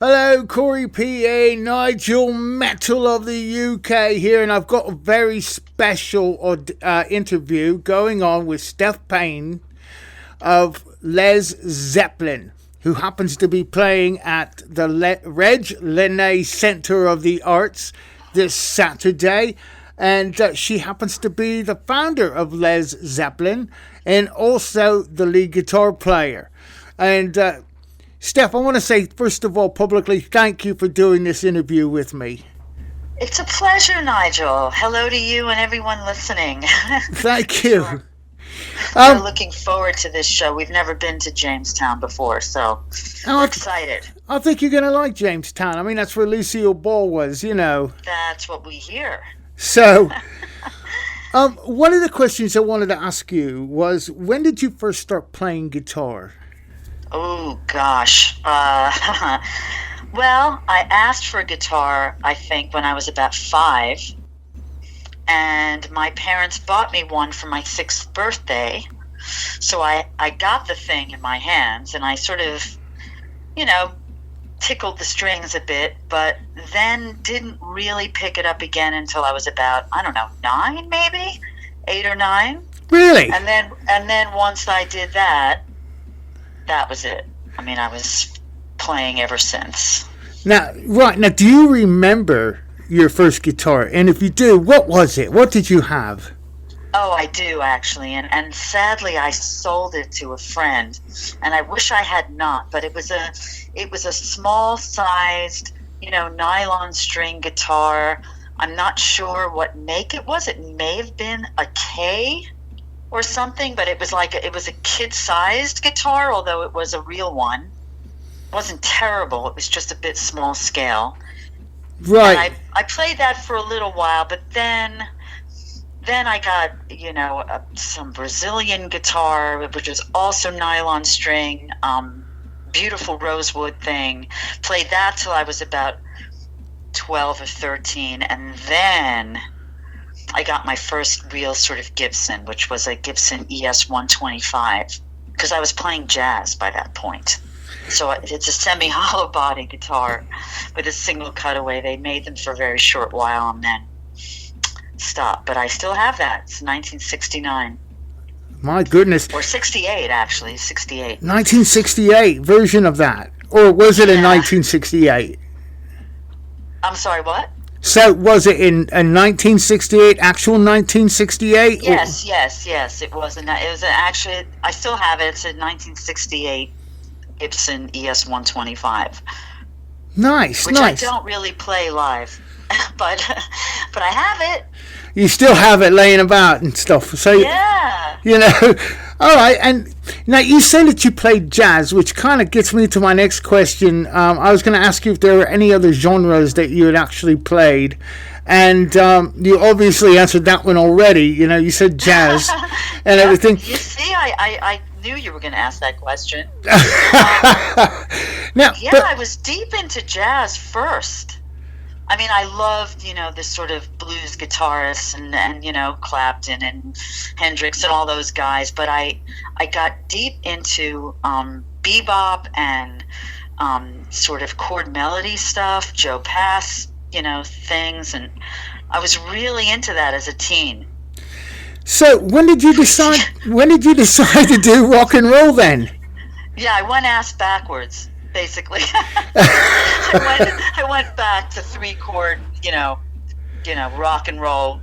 Hello, Corry PA, Nigel Metal of the UK here, and I've got a very special interview going on with Steph Paynes of Lez Zeppelin, who happens to be playing at the Reg Lenna Center of the Arts this Saturday. And she happens to be the founder of Lez Zeppelin and also the lead guitar player. And Steph, I want to say, first of all, publicly, thank you for doing this interview with me. It's a pleasure, Nigel. Hello to you and everyone listening. Thank you. We're looking forward to this show. We've never been to Jamestown before, so we're excited. I think you're going to like Jamestown. I mean, that's where Lucille Ball was, you know. That's what we hear. So, one of the questions I wanted to ask you was, when did you first start playing guitar? Oh, gosh. Well, I asked for a guitar, I think, when I was about 5. And my parents bought me one for my 6th birthday. So I got the thing in my hands, and I sort of, tickled the strings a bit, but then didn't really pick it up again until I was about, 9 maybe? 8 or 9. Really? And then once I did that was it. I mean, I was playing ever since. Now, do you remember your first guitar? And if you do, what was it? What did you have? Oh, I do, actually. And sadly, I sold it to a friend. And I wish I had not, but it was a small-sized, nylon string guitar. I'm not sure what make it was. It may have been a K or something, but it was a kid-sized guitar, although it was a real one. It wasn't terrible. It was just a bit small scale. Right. And I played that for a little while, but then I got, some Brazilian guitar, which was also nylon string, beautiful rosewood thing. Played that till I was about 12 or 13, and then I got my first real sort of Gibson, which was a Gibson ES-125, because I was playing jazz by that point. So it's a semi-hollow body guitar with a single cutaway. They made them for a very short while and then stopped. But I still have that. It's 1969. My goodness. Or 68, actually. 68. 1968 version of that. Or was it in 1968? I'm sorry, what? So was it in 1968, actual 1968? Yes. It was. Actually, I still have it. It's a 1968 Gibson ES-125. Nice. Which I don't really play live, but I have it. You still have it laying about and stuff. So yeah. All right. And now you say that you played jazz, which kind of gets me to my next question. I was going to ask you if there were any other genres that you had actually played, and you obviously answered that one already. You said jazz and everything. You see, I knew you were going to ask that question. I was deep into jazz first. I mean, I loved, this sort of blues guitarists and Clapton and Hendrix and all those guys. But I got deep into bebop and sort of chord melody stuff, Joe Pass, things. And I was really into that as a teen. So when did you decide to do rock and roll then? Yeah, I went ass backwards. Basically, I went back to 3-chord, rock and roll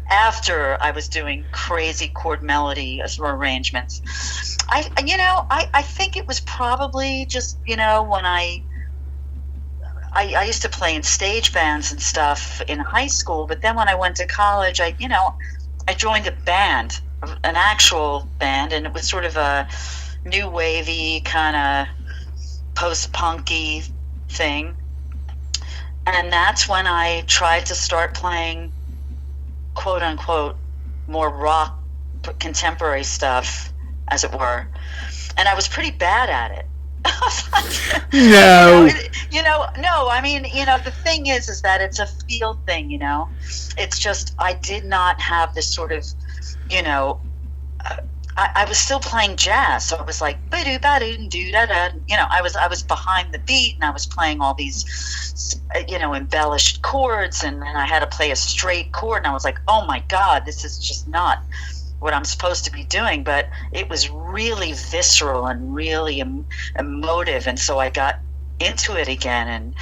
after I was doing crazy chord melody arrangements. I think it was probably just, when I used to play in stage bands and stuff in high school, but then when I went to college, I joined a band, an actual band, and it was sort of a new wavy kind of post-punky thing, and that's when I tried to start playing quote-unquote more rock contemporary stuff, as it were, and I was pretty bad at it. No. No, I mean, the thing is that it's a feel thing, it's just I did not have this sort of, I was still playing jazz, so I was like, I was behind the beat, and I was playing all these, embellished chords, and then I had to play a straight chord, and I was like, oh my God, this is just not what I'm supposed to be doing. But it was really visceral and really emotive, and so I got into it again, and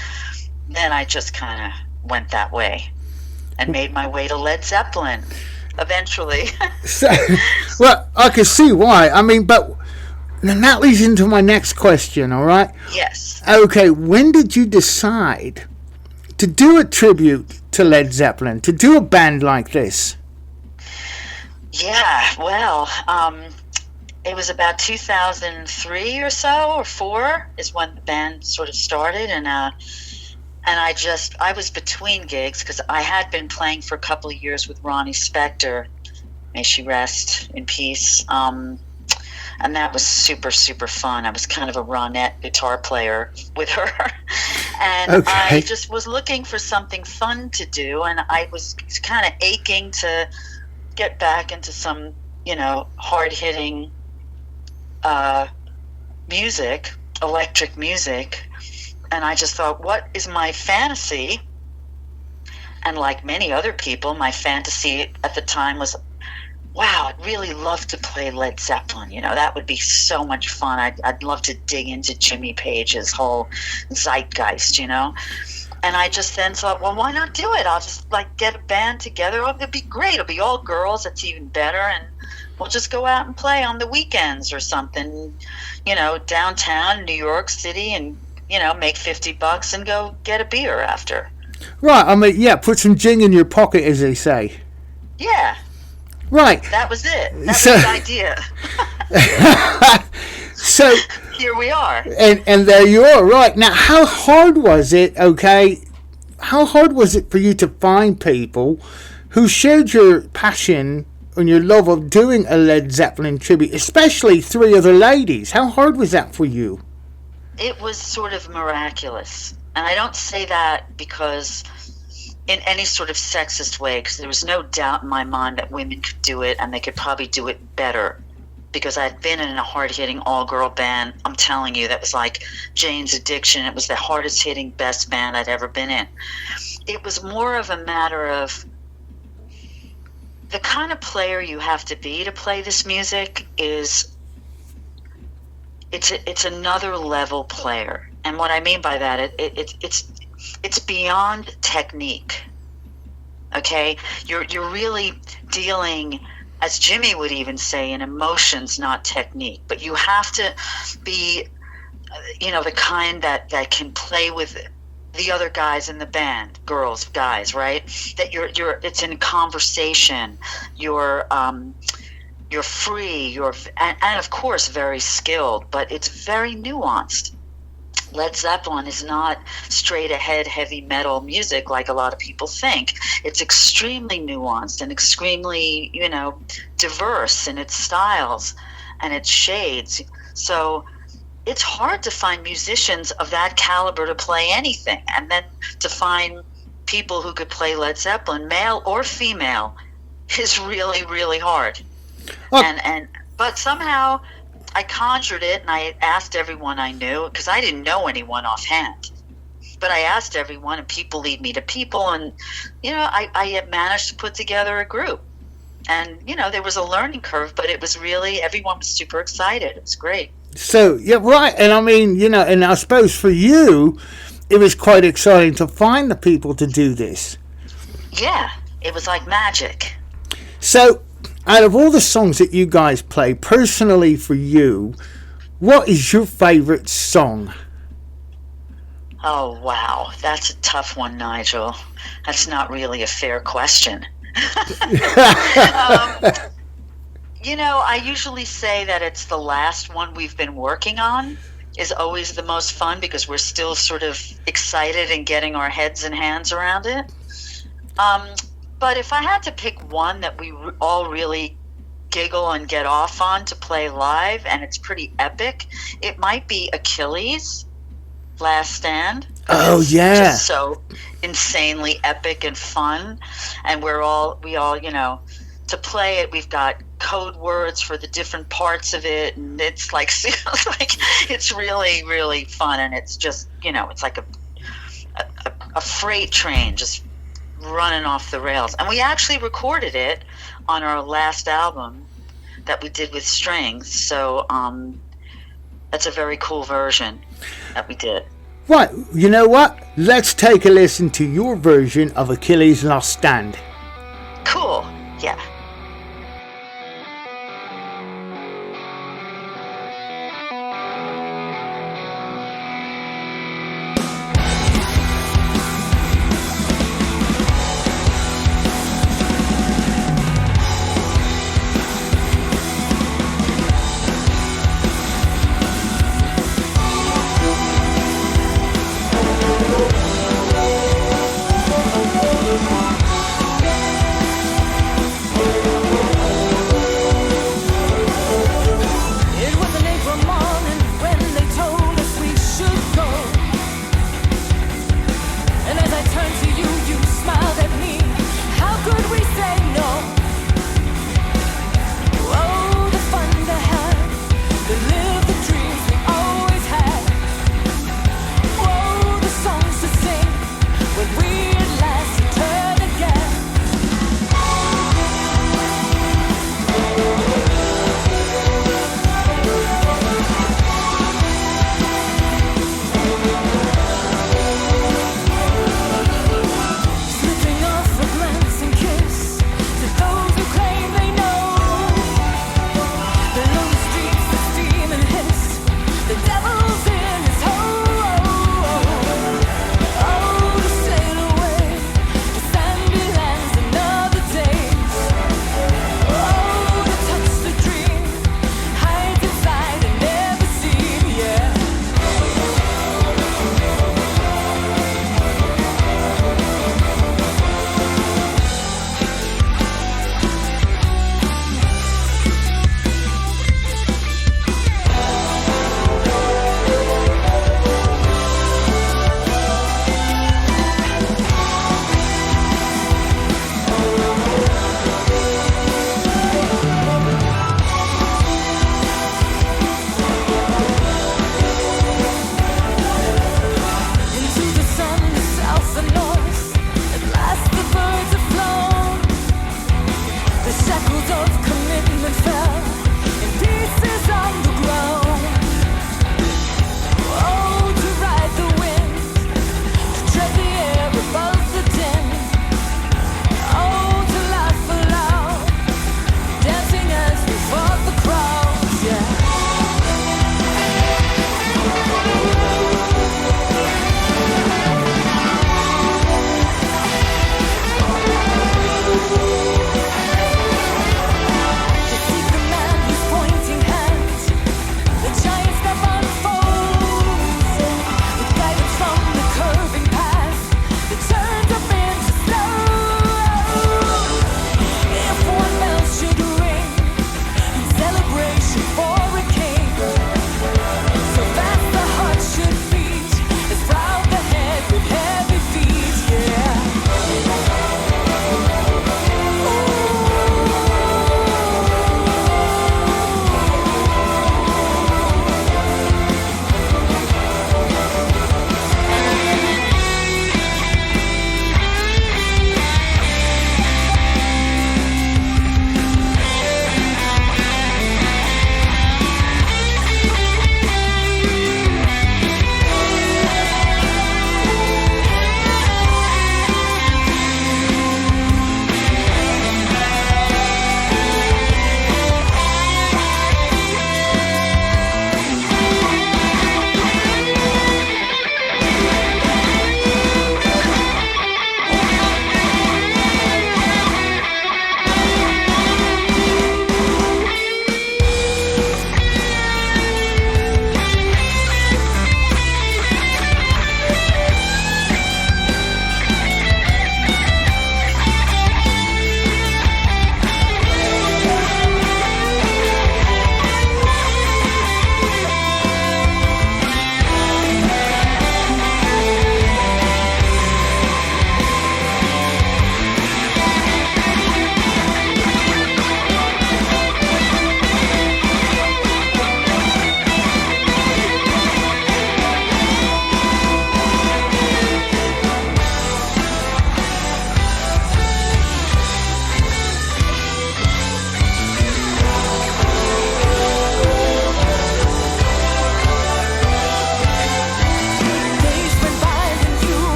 then I just kind of went that way and made my way to Led Zeppelin eventually. So, well, I can see why. I mean, but that leads into my next question, all right? Yes. Okay, when did you decide to do a tribute to Led Zeppelin, to do a band like this? Yeah, well, it was about 2003 or so, or 4 is when the band sort of started, and I was between gigs because I had been playing for a couple of years with Ronnie Spector, may she rest in peace, and that was super, super fun. I was kind of a Ronette guitar player with her, and okay. I just was looking for something fun to do, and I was kind of aching to get back into some, hard-hitting music, electric music. And I just thought, what is my fantasy? And like many other people, my fantasy at the time was, wow, I'd really love to play Led Zeppelin. That would be so much fun. I'd love to dig into Jimmy Page's whole zeitgeist, And I just then thought, well, why not do it? I'll just get a band together. Oh, it'd be great. It'll be all girls. It's even better. And we'll just go out and play on the weekends or something, downtown New York City, and make $50 and go get a beer after. Right, I mean, yeah, put some jing in your pocket, as they say. Yeah. Right. That was it. That was the idea. So here we are. And there you are. Right. Now, how hard was it, okay? How hard was it for you to find people who shared your passion and your love of doing a Led Zeppelin tribute, especially 3 other ladies? How hard was that for you? It was sort of miraculous. And I don't say that because in any sort of sexist way, because there was no doubt in my mind that women could do it, and they could probably do it better. Because I'd been in a hard-hitting all-girl band, I'm telling you, that was like Jane's Addiction. It was the hardest-hitting, best band I'd ever been in. It was more of a matter of the kind of player you have to be to play this music is... It's another level player, and what I mean by that, it's beyond technique. Okay, you're really dealing, as Jimmy would even say, in emotions, not technique. But you have to be, the kind that can play with the other guys in the band, girls, guys, right? That it's in conversation. You're free, and of course very skilled, but it's very nuanced. Led Zeppelin is not straight ahead heavy metal music like a lot of people think. It's extremely nuanced and extremely, diverse in its styles and its shades. So it's hard to find musicians of that caliber to play anything, and then to find people who could play Led Zeppelin, male or female, is really, really hard. But somehow I conjured it, and I asked everyone I knew, because I didn't know anyone offhand. But I asked everyone, and people lead me to people, and I managed to put together a group. And there was a learning curve, but it was really, everyone was super excited. It was great. So yeah, right. And I mean, and I suppose for you, it was quite exciting to find the people to do this. Yeah, it was like magic. So, out of all the songs that you guys play, personally for you, what is your favorite song? Oh, wow. That's a tough one, Nigel. That's not really a fair question. I usually say that it's the last one we've been working on is always the most fun, because we're still sort of excited and getting our heads and hands around it. But if I had to pick one that we all really giggle and get off on to play live, and it's pretty epic, it might be Achilles, Last Stand. Oh, yeah. Just so insanely epic and fun. And we all, to play it, we've got code words for the different parts of it, and it's like it's really, really fun, and it's just, it's like a freight train just running off the rails. And we actually recorded it on our last album that we did with strings, so that's a very cool version that we did. Right, you know what? Let's take a listen to your version of Achilles' Last Stand. Cool, yeah.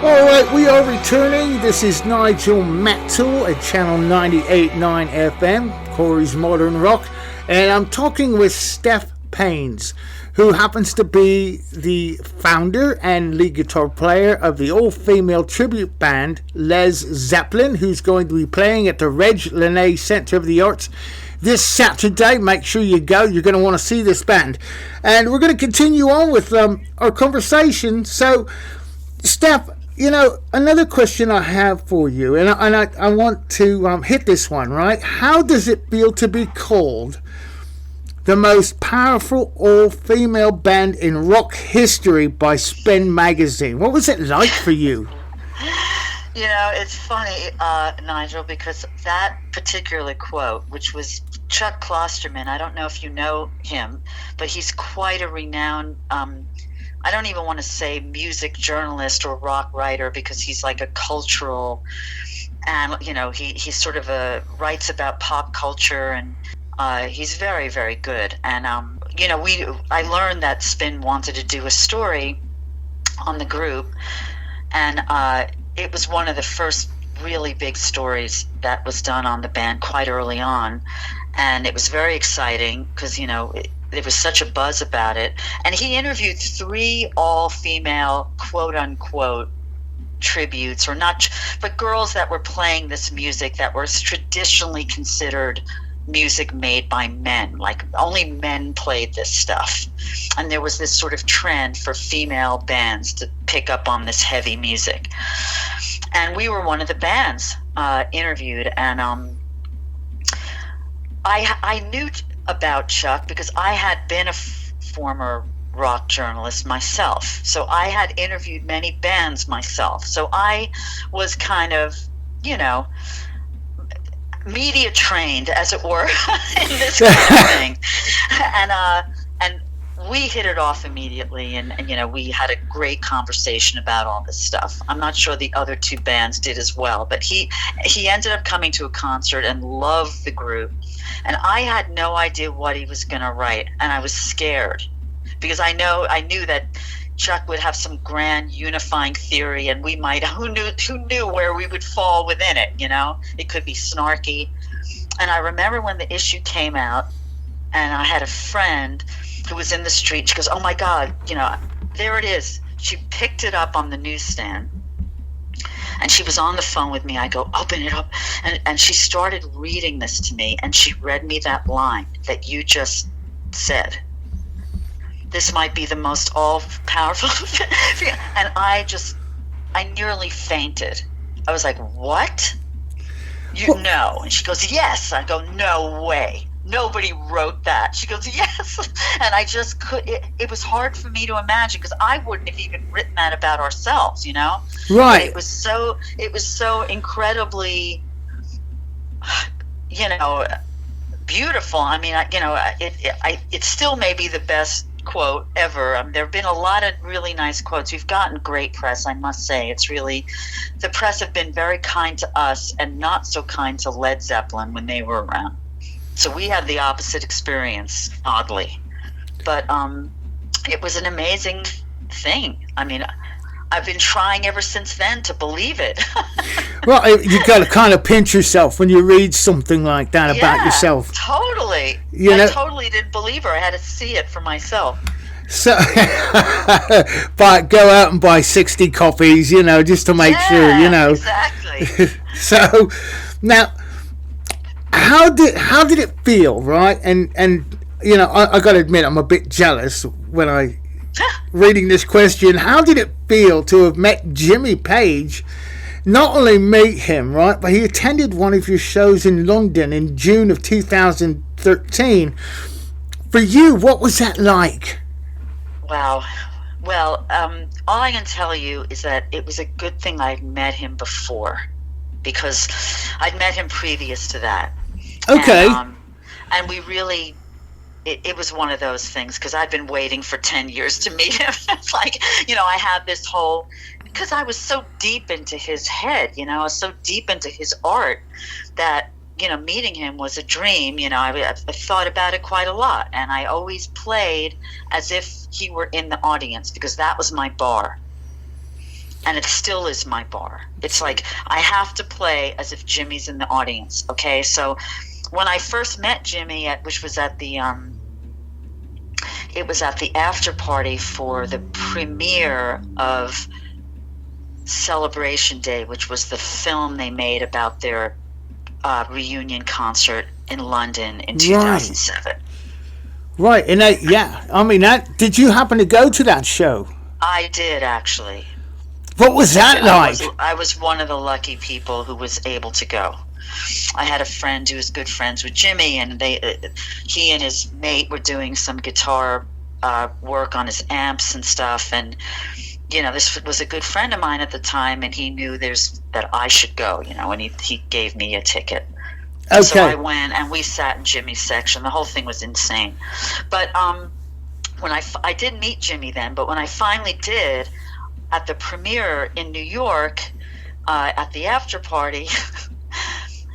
Alright, we are returning. This is Nigel Metal at channel 98.9 FM, Corry's Modern Rock, and I'm talking with Steph Paynes, who happens to be the founder and lead guitar player of the all-female tribute band Lez Zeppelin, who's going to be playing at the Reg Lenna Center of the Arts this Saturday. Make sure you go. You're going to want to see this band. And we're going to continue on with our conversation. So, Steph, you know, another question I have for you, and I want to hit this one, right? How does it feel to be called the most powerful all-female band in rock history by Spin Magazine? What was it like for you? You know, it's funny, Nigel, because that particular quote, which was Chuck Klosterman, I don't know if you know him, but he's quite a renowned, I don't even want to say music journalist or rock writer, because he's like a cultural, and you know, he sort of writes about pop culture, and he's very, very good. And you know, I learned that Spin wanted to do a story on the group, and it was one of the first really big stories that was done on the band quite early on, and it was very exciting because, you know, there was such a buzz about it. And he interviewed 3 all-female, quote-unquote, tributes, or not, but girls that were playing this music that was traditionally considered music made by men. Like, only men played this stuff. And there was this sort of trend for female bands to pick up on this heavy music. And we were one of the bands interviewed. And I knew about Chuck because I had been a former rock journalist myself. So I had interviewed many bands myself. So I was kind of, you know, media trained, as it were, in this kind of thing. And we hit it off immediately, and you know, we had a great conversation about all this stuff. I'm not sure the other 2 bands did as well, but he ended up coming to a concert and loved the group. And I had no idea what he was going to write, and I was scared because I knew that Chuck would have some grand unifying theory, and we might, who knew where we would fall within it, you know? It could be snarky. And I remember when the issue came out, and I had a friend who was in the street. She goes, "Oh my God, you know, there it is." She picked it up on the newsstand, and she was on the phone with me. I go, "Open it up." And she started reading this to me, and she read me that line that you just said. This might be the most all-powerful. And I nearly fainted. I was like, "What? You know?" And she goes, "Yes." I go, "No way. Nobody wrote that." She goes, "Yes." And I just could. It was hard for me to imagine because I wouldn't have even written that about ourselves, you know? Right. But it was so incredibly, you know, beautiful. I mean, you know, it still may be the best quote ever. There have been a lot of really nice quotes. We've gotten great press, I must say. It's really, the press have been very kind to us and not so kind to Led Zeppelin when they were around. So we had the opposite experience, oddly. But it was an amazing thing. I mean, I've been trying ever since then to believe it. Well, you got to kind of pinch yourself when you read something like that about yourself. Totally. I totally didn't believe her. I had to see it for myself. So, go out and buy 60 copies, you know, just to make sure, you know. Exactly. So, now, how did it feel, right? And you know, I got to admit, I'm a bit jealous when I reading this question. How did it feel to have met Jimmy Page? Not only meet him, right, but he attended one of your shows in London in June of 2013. For you, what was that like? Wow. Well, all I can tell you is that it was a good thing I'd met him before, because I'd met him previous to that. Okay. And we really, it was one of those things, because I'd been waiting for 10 years to meet him. It's like, you know, I had this whole, because I was so deep into his head, you know, I was so deep into his art that, you know, meeting him was a dream. You know, I thought about it quite a lot, and I always played as if he were in the audience, because that was my bar. And it still is my bar. It's like I have to play as if Jimmy's in the audience. Okay, so when I first met Jimmy, which was at the it was at the after party for the premiere of Celebration Day, which was the film they made about their reunion concert in London in 2007. Right, and did you happen to go to that show? I did, actually. What was that like? I was one of the lucky people who was able to go. I had a friend who was good friends with Jimmy, and he and his mate were doing some guitar work on his amps and stuff. And this was a good friend of mine at the time, and he knew that I should go. And he gave me a ticket. Okay. So I went, and we sat in Jimmy's section. The whole thing was insane. But when I didn't meet Jimmy then, but when I finally did, at the premiere in New York, at the after party,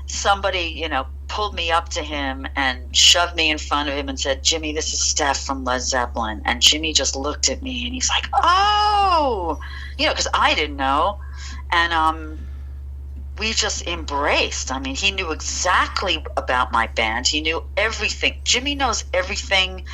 somebody, pulled me up to him and shoved me in front of him and said, "Jimmy, this is Steph from Led Zeppelin." And Jimmy just looked at me and he's like, "Oh," because I didn't know. And we just embraced. I mean, he knew exactly about my band. He knew everything. Jimmy knows everything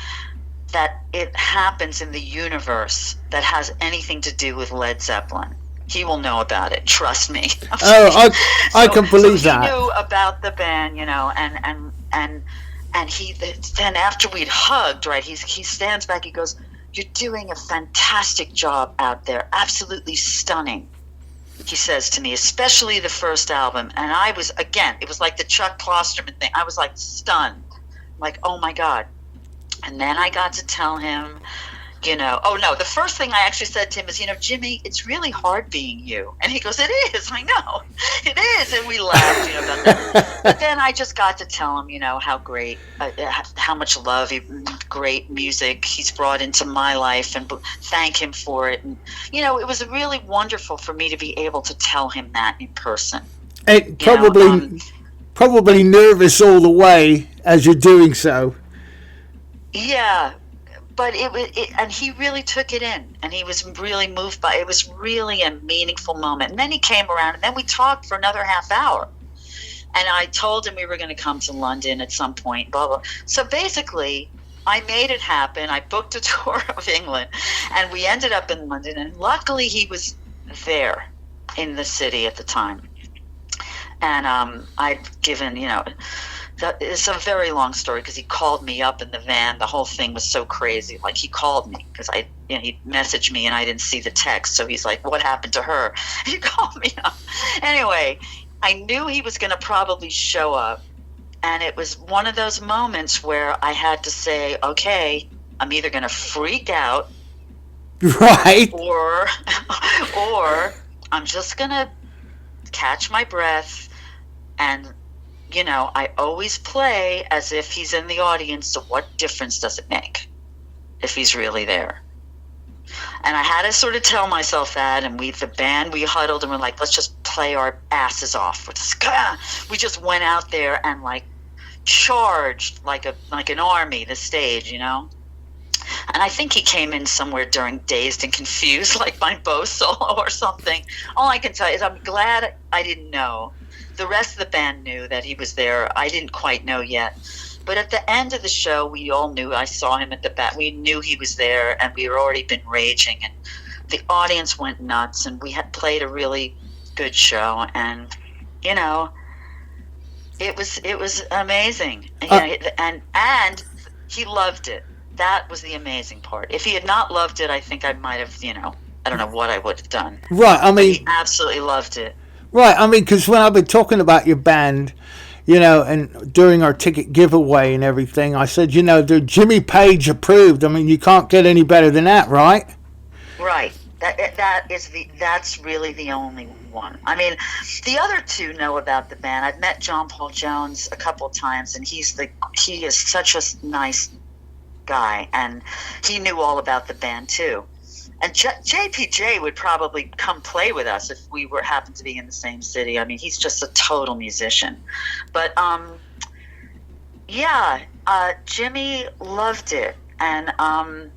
that it happens in the universe that has anything to do with Led Zeppelin. He will know about it. Trust me. I can believe that. He knew about the band, and he then after we'd hugged, right? He stands back. He goes, "You're doing a fantastic job out there. Absolutely stunning." He says to me, especially the first album. And I was, again, it was like the Chuck Klosterman thing. I was like stunned, like, oh my God. And then I got to tell him, oh no, the first thing I actually said to him is, Jimmy, it's really hard being you. And he goes, "It is, I know, it is." And we laughed, about that. But then I just got to tell him, how great, how much love, great music he's brought into my life, and thank him for it. And, it was really wonderful for me to be able to tell him that in person. And probably nervous all the way as you're doing so. Yeah, but and he really took it in, and he was really moved by it. It was really a meaningful moment. And then he came around, and then we talked for another half hour. And I told him we were going to come to London at some point, blah, blah. So basically, I made it happen. I booked a tour of England, and we ended up in London. And luckily, he was there in the city at the time. And I'd given, it's a very long story because he called me up in the van. The whole thing was so crazy. Like, he called me because he messaged me and I didn't see the text. So he's like, "What happened to her?" He called me up. Anyway, I knew he was going to probably show up. And it was one of those moments where I had to say, okay, I'm either going to freak out. Right. Or I'm just going to catch my breath. And I always play as if he's in the audience, so what difference does it make if he's really there? And I had to sort of tell myself that, and the band, we huddled and we're like, let's just play our asses off. We just went out there and charged like an army the stage, And I think he came in somewhere during Dazed and Confused, like my bow solo or something. All I can tell you is I'm glad I didn't know. The rest of the band knew that he was there. I didn't quite know yet. But at the end of the show, we all knew. I saw him at the back. We knew he was there, and we had already been raging. And the audience went nuts, and we had played a really good show. And, it was amazing. And he loved it. That was the amazing part. If he had not loved it, I think I might have, I don't know what I would have done. Right, I mean... But he absolutely loved it. Right, I mean, because when I've been talking about your band, and during our ticket giveaway and everything, I said, they're Jimmy Page approved. I mean, you can't get any better than that, right? Right. That's really the only one. I mean, the other two know about the band. I've met John Paul Jones a couple of times, and he is such a nice guy, and he knew all about the band too. And JPJ would probably come play with us if we happened to be in the same city. I mean, he's just a total musician. But, Jimmy loved it. And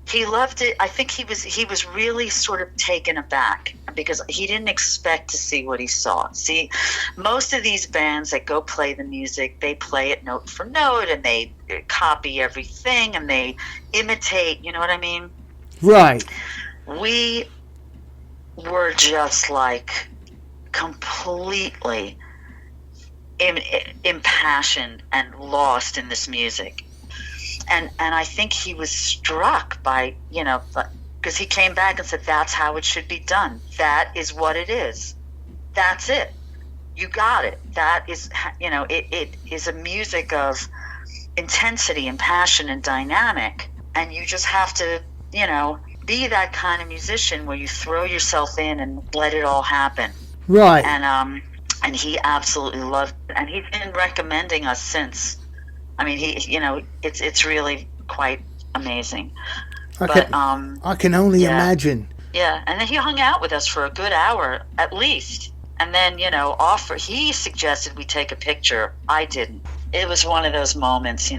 He loved it. I think he was really sort of taken aback because he didn't expect to see what he saw. See, most of these bands that go play the music, they play it note for note and they copy everything and they imitate, you know what I mean? Right. We were just like completely impassioned and lost in this music. And I think he was struck by, because he came back and said, that's how it should be done. That is what it is. That's it. You got it. That is, it is a music of intensity and passion and dynamic. And you just have to, be that kind of musician where you throw yourself in and let it all happen. Right. And he absolutely loved it. And he's been recommending us since. I mean, it's really quite amazing. I can only imagine. Yeah, and then he hung out with us for a good hour at least. And then, he suggested we take a picture. I didn't. It was one of those moments,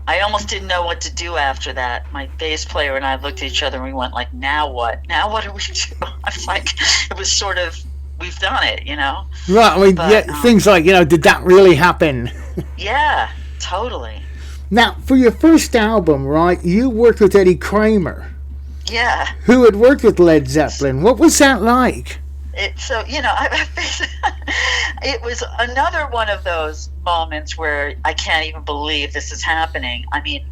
I almost didn't know what to do after that. My bass player and I looked at each other and we went like, now what? Now what do we do? I was like, it was sort of, we've done it, Right, I mean, things like, did that really happen? Yeah. Totally. Now, for your first album, right, you worked with Eddie Kramer. Yeah. Who had worked with Led Zeppelin. What was that like? It was another one of those moments where I can't even believe this is happening. I mean,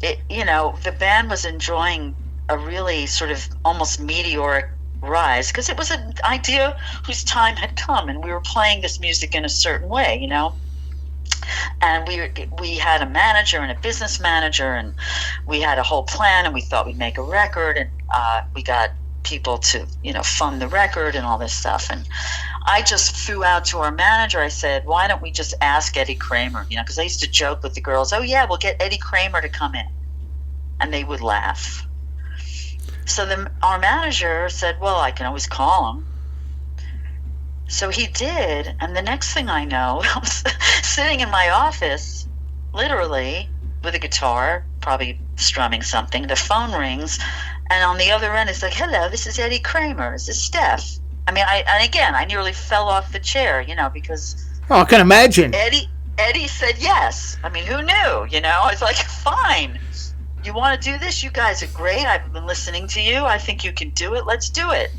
the band was enjoying a really sort of almost meteoric rise because it was an idea whose time had come, and we were playing this music in a certain way, And we had a manager and a business manager, and we had a whole plan, and we thought we'd make a record, and we got people to fund the record and all this stuff. And I just threw out to our manager, I said, why don't we just ask Eddie Kramer, because I used to joke with the girls, oh yeah, we'll get Eddie Kramer to come in, and they would laugh. So then our manager said, well, I can always call him. So he did, and the next thing I know, I was sitting in my office, literally, with a guitar, probably strumming something. The phone rings, and on the other end, it's like, hello, this is Eddie Kramer. This is Steph. I mean, I nearly fell off the chair, because... Oh, I can imagine. Eddie said yes. I mean, who knew, I was like, fine. You want to do this? You guys are great. I've been listening to you. I think you can do it. Let's do it.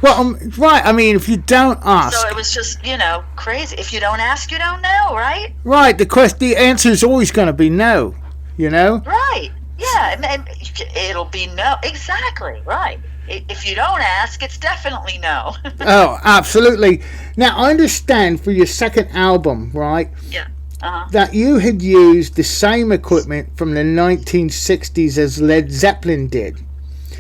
Well, right. I mean, if you don't ask, so it was just crazy. If you don't ask, you don't know, right? Right. The answer is always going to be no. Right. Yeah. And it'll be no. Exactly. Right. If you don't ask, it's definitely no. Oh, absolutely. Now I understand for your second album, right? Yeah. That you had used the same equipment from the 1960s as Led Zeppelin did.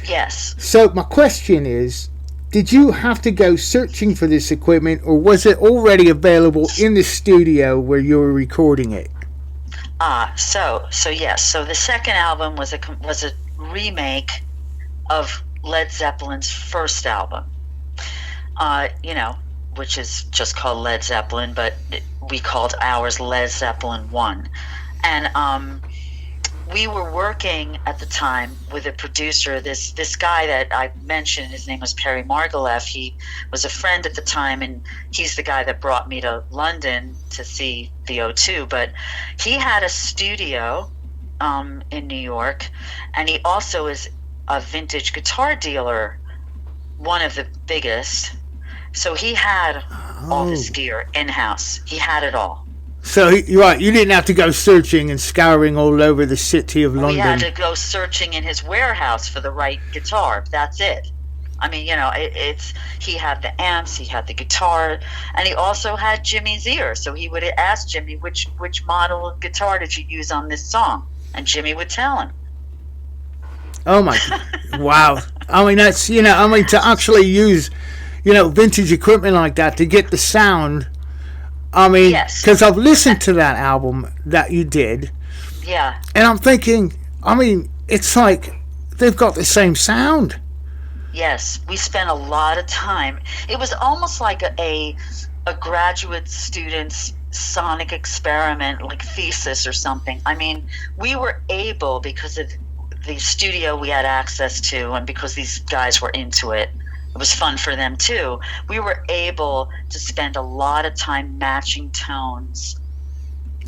Yes. So my question is, did you have to go searching for this equipment, or was it already available in the studio where you were recording it? So yes. So the second album was a remake of Led Zeppelin's first album. Which is just called Led Zeppelin, but we called ours Lez Zeppelin 1. And we were working at the time with a producer, this guy that I mentioned, his name was Perry Margolef. He was a friend at the time, and he's the guy that brought me to London to see the O2. But he had a studio in New York, and he also is a vintage guitar dealer, one of the biggest. So he had all this gear in-house. He had it all. So, right, you didn't have to go searching and scouring all over the city of London. We had to go searching in his warehouse for the right guitar. That's it. I mean, he had the amps, he had the guitar, and he also had Jimmy's ear. So he would ask Jimmy, which model of guitar did you use on this song? And Jimmy would tell him. Oh, my God. Wow. I mean, that's, to actually use... vintage equipment like that to get the sound. I mean, because I've listened to that album that you did. Yeah. And I'm thinking, I mean, it's like they've got the same sound. Yes, we spent a lot of time. It was almost like a graduate student's sonic experiment, like thesis or something. I mean, we were able, because of the studio we had access to, and because these guys were into it, it was fun for them too. We were able to spend a lot of time matching tones,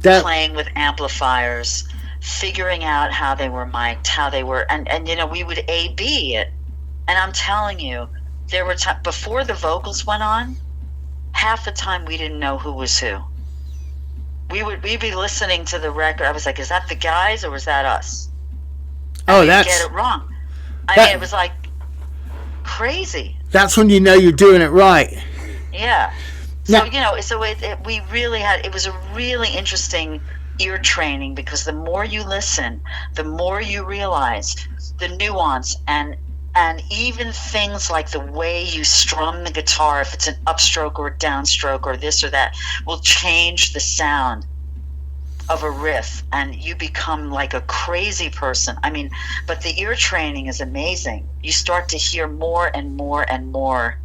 playing with amplifiers, figuring out how they were mic'd, how they were, and you know, we would A/B it. And I'm telling you, there were times before the vocals went on, half the time we didn't know who was who. We'd be listening to the record. I was like, is that the guys or was that us? Oh, that's get it wrong. I mean, it was like crazy. That's when you know you're doing it right. Yeah. So, you know, we really had, it was a really interesting ear training, because the more you listen, the more you realize the nuance and even things like the way you strum the guitar, if it's an upstroke or a downstroke or this or that, will change the sound of a riff, and you become like a crazy person. I mean, but the ear training is amazing. You start to hear more and more and more.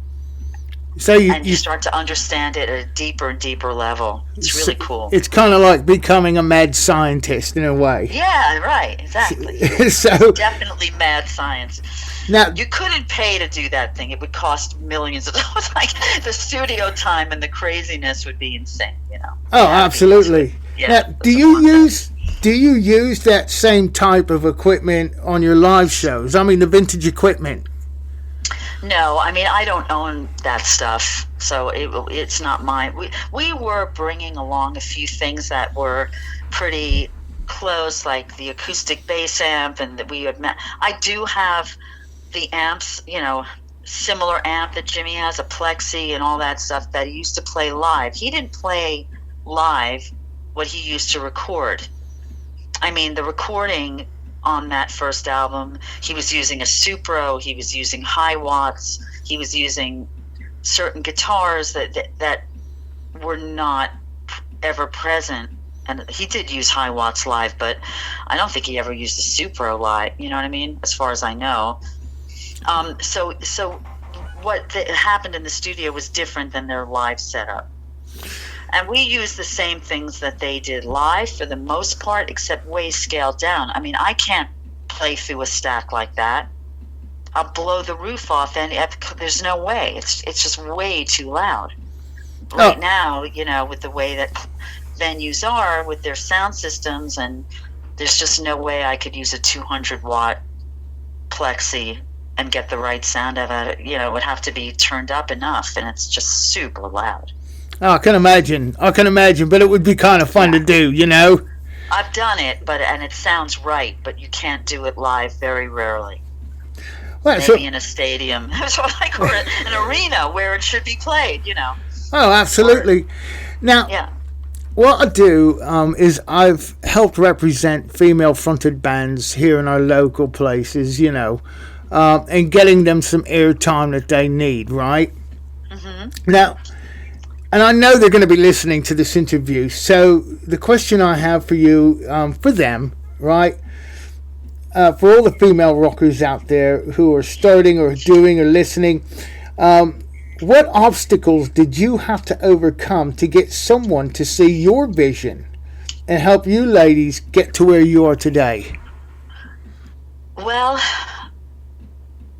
So you start to understand it at a deeper and deeper level. It's really cool. It's kind of like becoming a mad scientist in a way. Yeah, right, exactly. So it's definitely mad science. Now, you couldn't pay to do that thing. It would cost millions of dollars. Like the studio time and the craziness would be insane, you know. Oh, absolutely. Yeah, now, do you use that same type of equipment on your live shows? I mean, the vintage equipment. No, I mean, I don't own that stuff, so it's not mine. We were bringing along a few things that were pretty close, like the acoustic bass amp, and that we had met. I do have the amps, you know, similar amp that Jimmy has, a Plexi and all that stuff that he used to play live. He didn't play live what he used to record. I mean, the recording on that first album, he was using a Supro, he was using high watts, he was using certain guitars that were not ever present. And he did use high watts live, but I don't think he ever used a Supro live, you know what I mean, as far as I know. So what happened in the studio was different than their live setup. And we used the same things that they did live for the most part, except way scaled down. I mean, I can't play through a stack like that. I'll blow the roof off, and there's no way. It's just way too loud. Right now, you know, with the way that venues are with their sound systems, and there's just no way I could use a 200-watt Plexi and get the right sound out of it. You know, it would have to be turned up enough, and it's just super loud. Oh, I can imagine, but it would be kind of fun to do, you know? I've done it, and it sounds right, but you can't do it live very rarely. Well, maybe in a stadium, or an arena where it should be played, you know? Oh, absolutely. Now, what I do is I've helped represent female-fronted bands here in our local places, you know, and getting them some airtime that they need, right? Mm-hmm. Now, and I know they're going to be listening to this interview, so the question I have for you, for them, right, for all the female rockers out there who are starting or doing or listening, what obstacles did you have to overcome to get someone to see your vision and help you ladies get to where you are today? Well,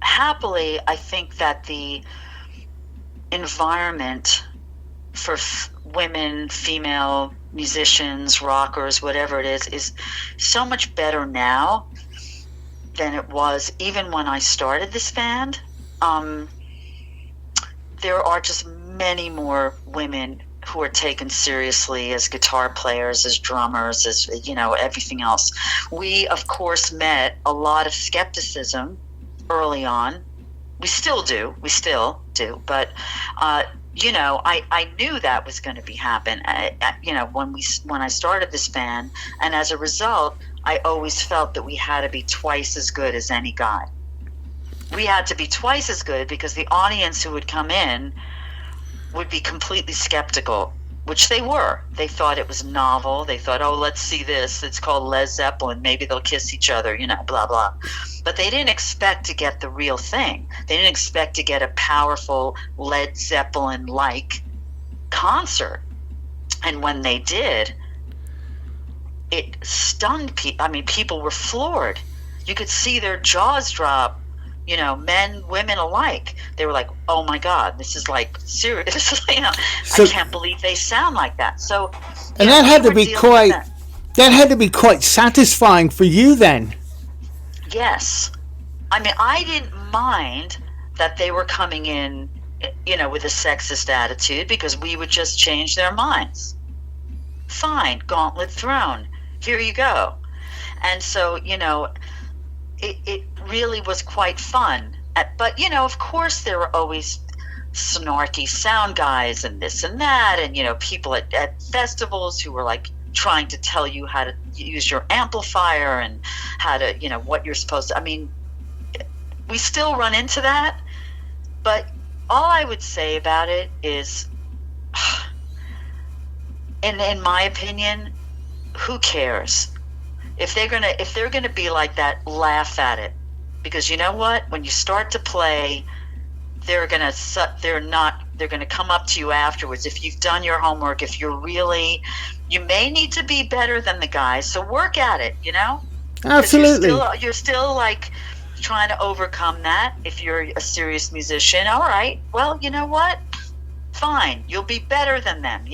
happily, I think that the environment for women, female musicians, rockers, whatever it is so much better now than it was even when I started this band. There are just many more women who are taken seriously as guitar players, as drummers, as, you know, everything else. We, of course, met a lot of skepticism early on. We still do, but you know, I knew that was going to happen. You know, when I started this band, and as a result, I always felt that we had to be twice as good as any guy. We had to be twice as good because the audience who would come in would be completely skeptical, which they were. They thought it was novel. They thought, oh, let's see this. It's called Lez Zeppelin. Maybe they'll kiss each other, you know, blah, blah. But they didn't expect to get the real thing. They didn't expect to get a powerful Led Zeppelin-like concert. And when they did, it stunned people. I mean, people were floored. You could see their jaws drop, men, women alike. They were like, oh my God, this is like serious. So, I can't believe they sound like that. So, and that had to be quite satisfying for you then. Yes. I mean, I didn't mind that they were coming in, with a sexist attitude, because we would just change their minds. Fine, gauntlet thrown. Here you go. And so, it really was quite fun. But, of course, there were always snarky sound guys and this and that, and, people at festivals who were like trying to tell you how to use your amplifier and how to, what you're supposed to. I mean, we still run into that, but all I would say about it is, in my opinion, who cares? If they're gonna be like that, laugh at it, because you know what? When you start to play, they're gonna come up to you afterwards. If you've done your homework, if you may need to be better than the guys, so work at it. Absolutely. You're still like trying to overcome that. If you're a serious musician, all right, well, you know what, fine, you'll be better than them.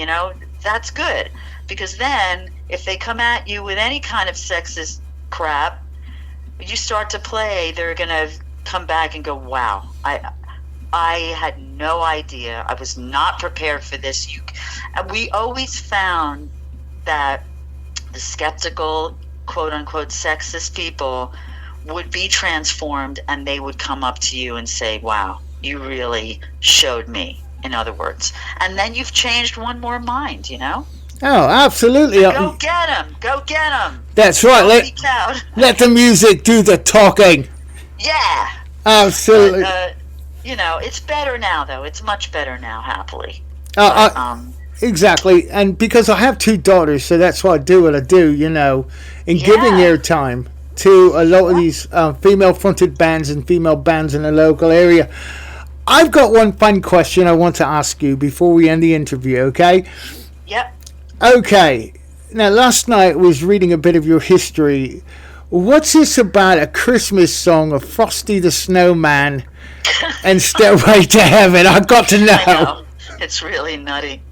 That's good, because then if they come at you with any kind of sexist crap, you start to play, they're gonna come back and go, wow, I had no idea, I was not prepared for this. And we always found that the skeptical, quote unquote, sexist people would be transformed, and they would come up to you and say, wow, you really showed me, in other words. And then you've changed one more mind, Oh, absolutely. Go get them. That's right. Let the music do the talking. Yeah. Absolutely. But, it's better now, though. It's much better now, happily. Exactly. And because I have 2 daughters, so that's why I do what I do, in giving airtime to a lot of these female-fronted bands and female bands in the local area. I've got one fun question I want to ask you before we end the interview, okay? Yep. Okay. Now, last night I was reading a bit of your history. What's this about a Christmas song of Frosty the Snowman and Stairway to Heaven? I've got to know. I know. It's really nutty.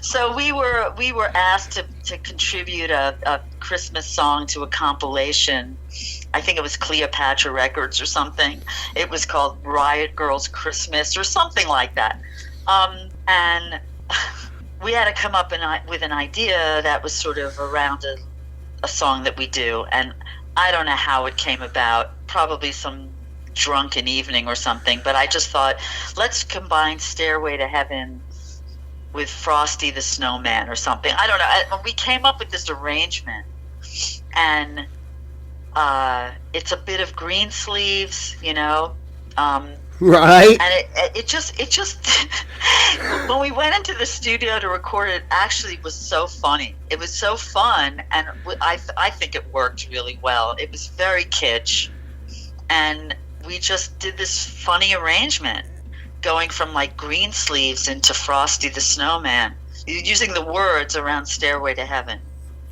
So we were asked to contribute a Christmas song to a compilation. I think it was Cleopatra Records or something. It was called Riot Girls Christmas or something like that. And we had to come up with an idea that was sort of around a song that we do. And I don't know how it came about. Probably some drunken evening or something. But I just thought, let's combine Stairway to Heaven with Frosty the Snowman or something. I don't know. We came up with this arrangement, and it's a bit of green sleeves, right. And it just when we went into the studio to record it, actually was so funny. It was so fun, and I think it worked really well. It was very kitsch, and we just did this funny arrangement, going from like green sleeves into Frosty the Snowman, using the words around Stairway to Heaven,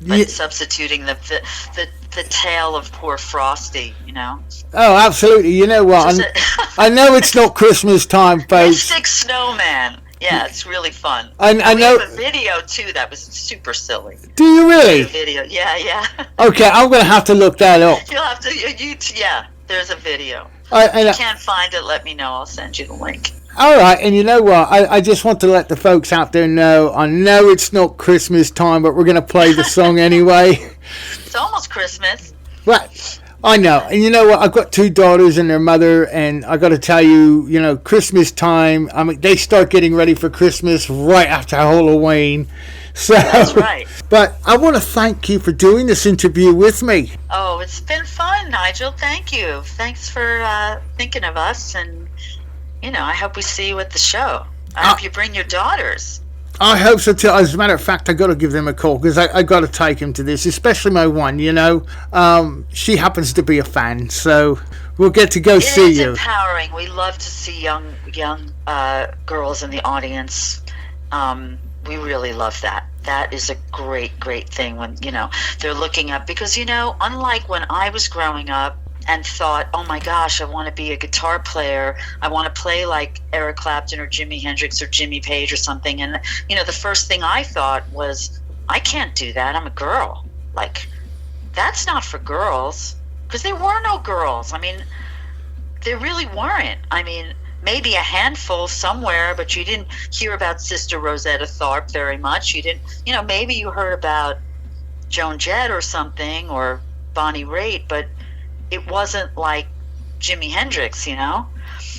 but substituting the tale of poor Frosty, Oh, absolutely. You know what? I know it's not Christmas time, folks. Mystic Snowman. Yeah, it's really fun. I know. We have a video too that was super silly. Do you really? Video. Yeah. Okay, I'm going to have to look that up. You'll have to. Yeah, there's a video. If you can't find it, let me know. I'll send you the link. All right, and you know what? I just want to let the folks out there know, I know it's not Christmas time, but we're going to play the song anyway. It's almost Christmas. Right. I know. And you know what? I've got 2 daughters and their mother, and I got to tell you, Christmas time, I mean, they start getting ready for Christmas right after Halloween. So, that's right. But I want to thank you for doing this interview with me. Oh, it's been fun, Nigel. Thank you. Thanks for thinking of us, and I hope we see you at the show. I hope you bring your daughters. I hope so too. As a matter of fact, I got to give them a call, because I got to take them to this, especially my one. She happens to be a fan, so we'll get to go see you. It's empowering. We love to see young girls in the audience. We really love that. that is a great, great thing when, they're looking up. Because, unlike when I was growing up and thought, oh my gosh, I want to be a guitar player, I want to play like Eric Clapton or Jimi Hendrix or Jimmy Page or something. And, the first thing I thought was, I can't do that. I'm a girl. Like, that's not for girls. Because there were no girls. I mean, there really weren't. I mean, maybe a handful somewhere, but you didn't hear about Sister Rosetta Tharpe very much. You didn't, maybe you heard about Joan Jett or something, or Bonnie Raitt, but it wasn't like Jimi Hendrix,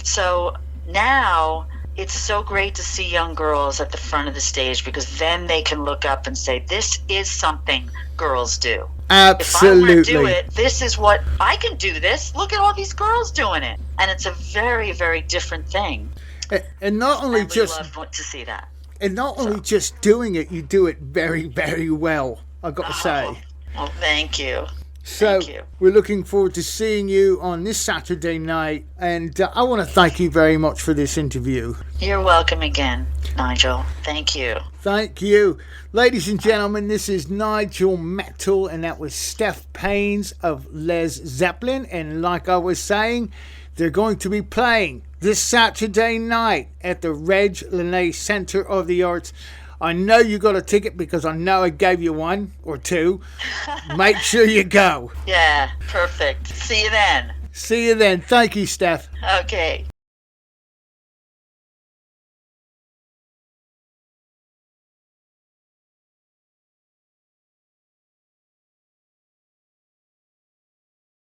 So now it's so great to see young girls at the front of the stage, because then they can look up and say, this is something girls do. Absolutely. If I want to do it, this is what I can do. This. Look at all these girls doing it, and it's a very, very different thing. And not only and we just love to see that. And not only just doing it, you do it very, very well, I've got to say. Well, thank you. So Thank you. We're looking forward to seeing you on this Saturday night, and I want to thank you very much for this interview. You're welcome again, Nigel. Thank you. Thank you. Ladies and gentlemen, this is Nigel Metal, and that was Steph Paynes of Lez Zeppelin. And like I was saying, they're going to be playing this Saturday night at the Reg Lenna Center of the Arts. I know you got a ticket because I know I gave you one or two. Make sure you go. Yeah, perfect. See you then. See you then. Thank you, Steph. Okay.